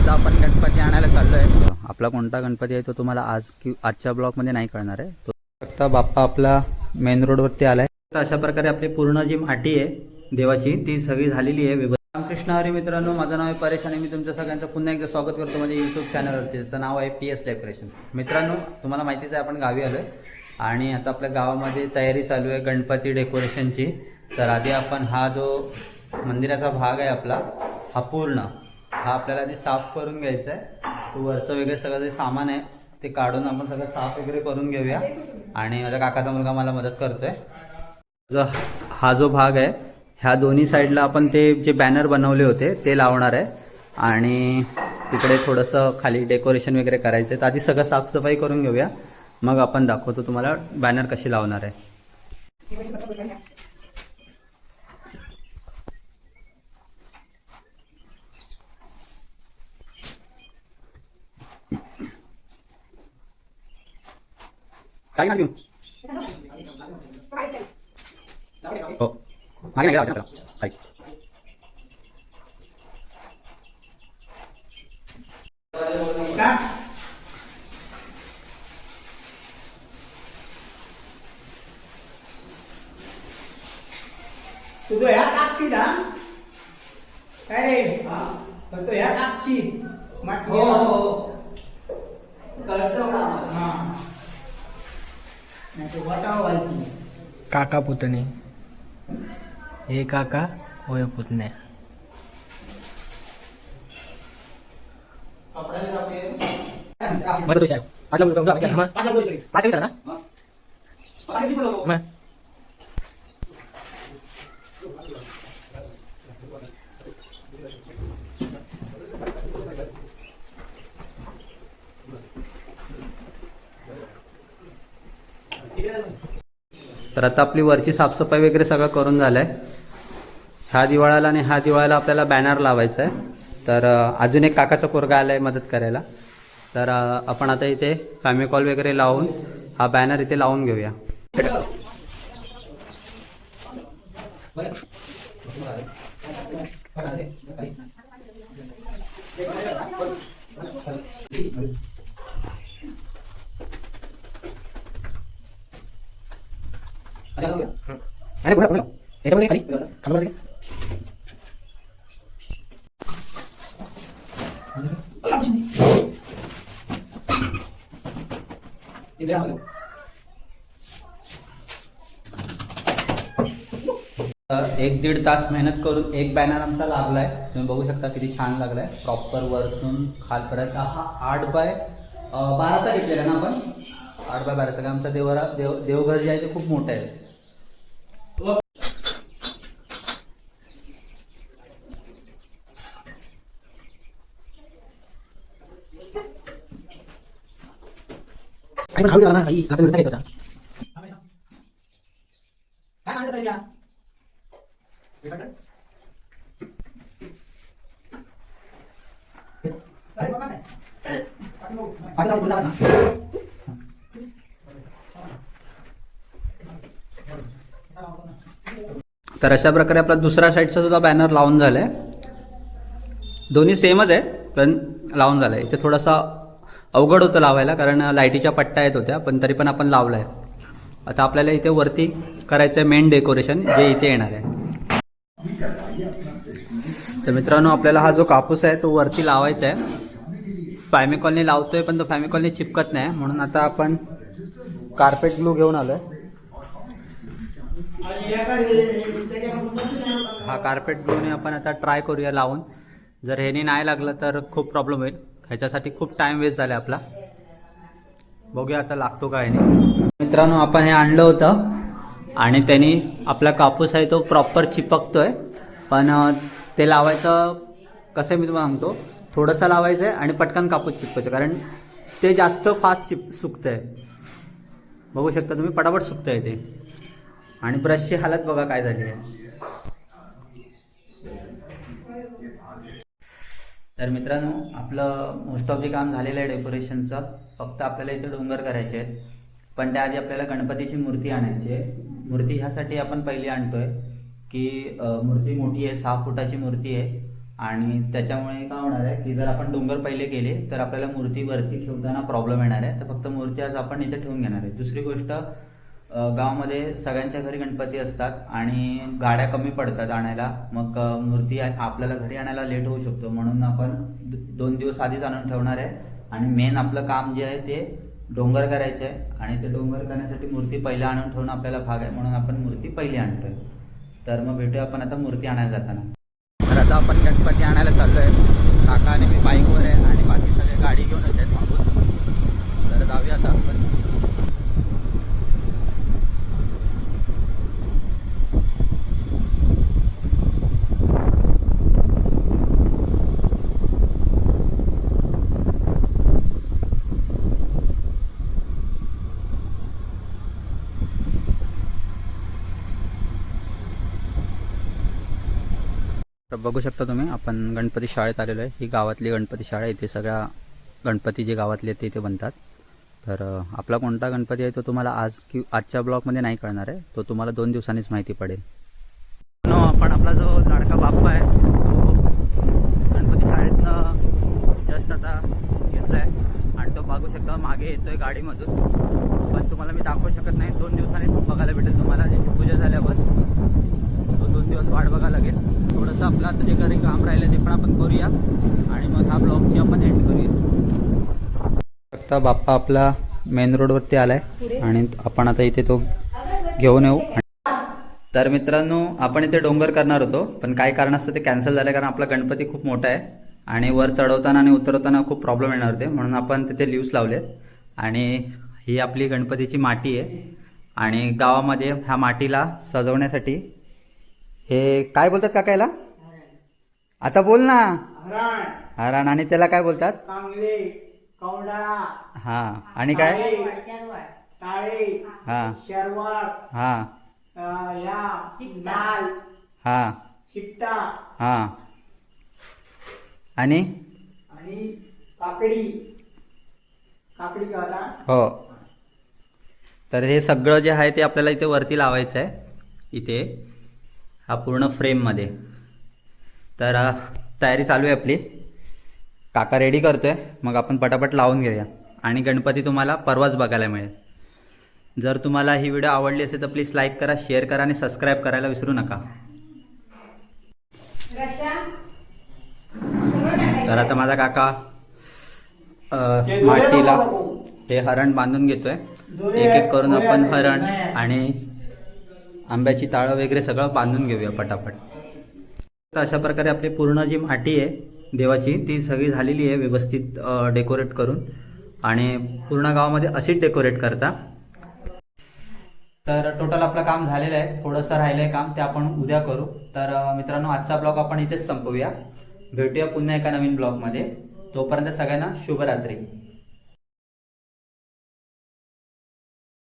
आज आपण गणपती आणायला चाललो आहे. आपला कोणता गणपती आहे तो तुम्हाला आजच्या ब्लॉगमध्ये नाही कळणार आहे. तो फक्त बाप्पा आपला मेन रोडवरती आला आहे. तर अशा प्रकारे आपली पूर्ण जी माटी आहे देवाची ती सगळी झालेली आहे. रामकृष्ण हरी मित्रांनो, माझं नाव आहे परेश आणि मी तुमच्या सगळ्यांचं पुन्हा एकदा स्वागत करतो माझ्या यूट्यूब चॅनलवरती. त्याचं नाव आहे PS डेकोरेशन. मित्रांनो, तुम्हाला माहितीच आहे आपण गावी आलो आहे आणि आता आपल्या गावामध्ये तयारी चालू आहे गणपती डेकोरेशनची. तर आधी आपण हा जो मंदिराचा भाग आहे आपला हा पूर्ण हा आपल्याला आधी साफ करून घ्यायचा आहे. तो वरचं वगैरे सगळं जे सामान आहे ते काढून आपण सगळं साफ वगैरे करून घेऊया. आणि माझ्या काकाचा मुलगा मला मदत करतोय. हा जो भाग आहे ह्या दोन्ही साईडला आपण ते जे बॅनर बनवले होते ते लावणार आहे आणि तिकडे थोडंसं खाली डेकोरेशन वगैरे करायचं आहे. तर आधी सगळं साफसफाई करून घेऊया, मग आपण दाखवतो तुम्हाला बॅनर कशी लावणार आहे. काय घेऊ हो मागे नाही आपल्याला काय तुझं ह्या टाकची ना काय रे करतो ह्या टाकची माती करतो का नाही तो वाटाव वालती काका पुतणे हे काका होय पुतणे बरं तुझ्या पाच ना तर आता आपली वरची साफसफाई वगैरे सगळं करून झालं आहे. ह्या दिवाळाला आणि ह्या दिवाळाला आपल्याला बॅनर लावायचा आहे. तर अजून एक काकाचा पोरगा आला आहे मदत करायला. तर आपण आता इथे फॅमिकॉल वगैरे लावून हा बॅनर इथे लावून घेऊया. अरे बोला बोला याच्यामध्ये खाली खाली एक दीड तास मेहनत करून एक बॅनर आमचा लागला आहे. तुम्ही बघू शकता किती छान लागला आहे. प्रॉपर वरतून खालपर्यंत हा 8x12चा घेतलेला ना आपण 8x12चा. का आमचा देवघर जे आहे ते खूप मोठं आहे. तर अशा प्रकारे आपला दुसरा साईडचा सुद्धा बॅनर लावून झाला आहे. दोन्ही सेमच आहे पण लावून झालं आहे. इथे थोडासा अवघड होतं लावायला कारण लाईटीच्या पट्ट्या येत होत्या, पण तरी पण आपण लावलं आहे. आता आपल्याला इथे वरती करायचं आहे मेन डेकोरेशन जे इथे येणार आहे. तर मित्रांनो, आपल्याला हा जो कापूस आहे तो वरती लावायचा आहे. फॅमिकॉलने लावतोय पण तो फॅमिकॉलने चिपकत नाही, म्हणून आता आपण कार्पेट ग्लू घेऊन आलोय. हा कार्पेट ग्लूने आपण आता ट्राय करूया लावून. जर ह्याने नाही लागलं तर खूप प्रॉब्लेम होईल. ह्याच्यासाठी खूप टाइम वेस्ट झाला आपला. बघूया आता लागतो काय नाही. मित्रांनो, आपण हे आणलं होतं आणि त्यांनी आपला कापूस आहे तो प्रॉपर चिपकतोय. पण ते लावायचं कसं आहे मी तुम्हाला सांगतो. थोडंसं लावायचं आहे आणि पटकन कापूस चिपकायचं, कारण ते जास्त फास्ट सुकतं आहे. बघू शकता तुम्ही, पटापट सुकतं आहे ते. आणि ब्रशची हालत बघा काय झाली आहे. तर मित्रांनो, आपलं मोस्ट ऑफ जे काम झालेलं आहे डेकोरेशनचं. फक्त आपल्याला इथे डोंगर करायचे आहेत, पण त्याआधी आपल्याला गणपतीची मूर्ती आणायची आहे. मूर्ती ह्यासाठी आपण पहिली आणतोय की मूर्ती मोठी आहे, 6 फुटाची मूर्ती आहे आणि त्याच्यामुळे काय होणार आहे की जर आपण डोंगर पहिले केले तर आपल्याला मूर्ती वरती ठेवताना प्रॉब्लेम येणार आहे. तर फक्त मूर्ती आज आपण इथे ठेवून घेणार आहे. दुसरी गोष्ट, गावामध्ये सगळ्यांच्या घरी गणपती असतात आणि गाड्या कमी पडतात आणायला. मग मूर्ती आपल्याला घरी आणायला लेट होऊ शकतो, म्हणून आपण 2 दिवस आधीच आणून ठेवणार आहे. आणि मेन आपलं काम जे आहे ते डोंगर करायचं आहे आणि ते डोंगर करण्यासाठी मूर्ती पहिले आणून ठेवणं आपल्याला भाग आहे, म्हणून आपण मूर्ती पहिली आणतोय. तर मग भेटूया आपण आता मूर्ती आणायला जाताना. तर आता आपण गणपती आणायला चाललो आहे. काका आणि मी बाईकवर आहे आणि बाकी सगळे गाडी घेऊन येत आहेत मागून. तर जाऊया आता आपण. तर बघू शकता तुम्ही, आपण गणपती शाळेत आलेलो आहे. ही गावातली गणपती शाळा आहे. इथे सगळ्या गणपती जे गावातले आहेत ते इथे बनतात. तर आपला कोणता गणपती आहे तो तुम्हाला आजच्या ब्लॉगमध्ये नाही कळणार आहे, तो तुम्हाला 2 दिवसांनीच माहिती पडेल. आपण आपला जो लाडका बाप्पा आहे तो गणपती शाळेतनं जस्ट आता घेतला आहे आणि तो बघू शकता मागे येतोय गाडीमधून. पण तुम्हाला मी दाखवू शकत नाही, 2 दिवसांनी बघायला भेटेल तुम्हाला. त्याची पूजा झाल्यावर तो 2 दिवस वाट बघायला लागेल. थोडंसं आपलं आता जे घरी काम राहिलं ते पण आपण करूया आणि मग हा ब्लॉगची आपण एंड करूया. आता बाप्पा आपला मेन रोडवरती आलाय आणि आपण आता इथे तो घेऊन येऊ. तर मित्रांनो, आपण इथे डोंगर करणार होतो, पण काही कारणास्तव ते कॅन्सल झालं, कारण आपला गणपती खूप मोठा आहे आणि वर चढवताना आणि उतरवताना खूप प्रॉब्लेम येणार होते, म्हणून आपण तिथे लिव्स लावलेत. आणि ही आपली गणपतीची माटी आहे आणि गावामध्ये ह्या माटीला सजवण्यासाठी हे काय बोलतात काका याला? आता बोल ना. हरण, हरण. आणि त्याला काय बोलतात? कांगले, कौंडाळा, हा. आणि काय? टाळे, हा शरवाळ, हा या लाल, हा शिट्टा हा आणि काकडी. काकडी का आता? हो. तर हे सगळं जे आहे ते आपल्याला इथे वरती लावायचं आहे, इथे हा पूर्ण फ्रेममध्ये. तर तयारी चालू आहे आपली. काका रेडी करतोय, मग आपण पटापट लावून घेऊया आणि गणपती तुम्हाला परवाच बघायला मिळेल. जर तुम्हाला ही व्हिडिओ आवडली असेल तर प्लीज लाईक करा, शेअर करा आणि सबस्क्राईब करायला विसरू नका. तर आता माझा काका मातीला हे हरण बांधून घेतोय. एक एक करून आपण हरण आणि आंब्याची ताळं वगैरे सगळं बांधून घेऊया पटापट. तर अशा प्रकारे आपली पूर्ण जी माटी आहे देवाची ती सगळी झालेली आहे व्यवस्थित डेकोरेट करून, आणि पूर्ण गावामध्ये अशीच डेकोरेट करता. तर टोटल आपलं काम झालेलं आहे. थोडंसं राहिलं आहे काम, ते आपण उद्या करू. तर मित्रांनो, आजचा ब्लॉग आपण इथेच संपवूया. भेटूया पुन्हा एका नवीन ब्लॉगमध्ये. तोपर्यंत सगळ्यांना शुभरात्री.